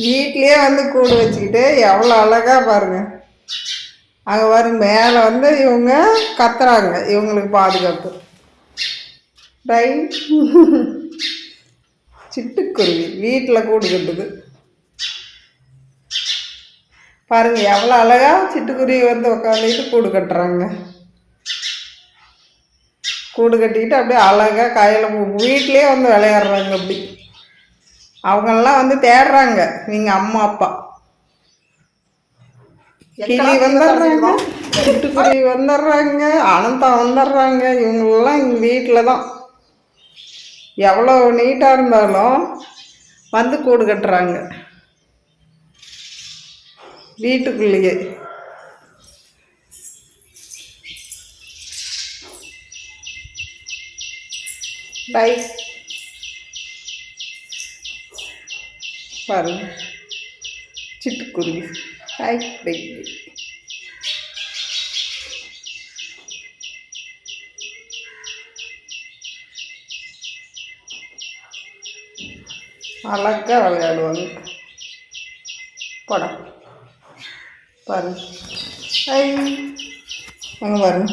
வீட்லயே வந்து கூடு வச்சுக்கிட்டு எவ்வளோ அழகா பாருங்க. அங்கே பாருங்க மேலே வந்து இவங்க கத்துறாங்க, இவங்களுக்கு பாதுகாப்பு. ரைட். சிட்டுக்குருவி வீட்டில் கூடு கட்டுது பாருங்க, எவ்வளோ அழகா சிட்டுக்குருவி வந்து உட்காந்துட்டு கூடு கட்டுறாங்க. கூடு கட்டிக்கிட்டு அப்படியே அழகா கையில் வீட்லேயே வந்து விளையாடுறாங்க. அப்படி அவங்கெல்லாம் வந்து தேடுறாங்க நீங்கள் அம்மா அப்பா. கிளி வந்துடுறாங்க, சிட்டுக்குருவி வந்துடுறாங்க, அனந்தா வந்துடுறாங்க. இவங்களெல்லாம் எங்கள் வீட்டில் தான் எவ்வளோ நீட்டாக இருந்தாலும் வந்து கூடு கட்டுறாங்க வீட்டுக்குள்ளேயே. பை பாருங்க சிட்டுக்குருவி. Hi by. அழகாக விளையாடுவாங்க. படம் பாருங்க. ஹை அங்கே பாருங்க.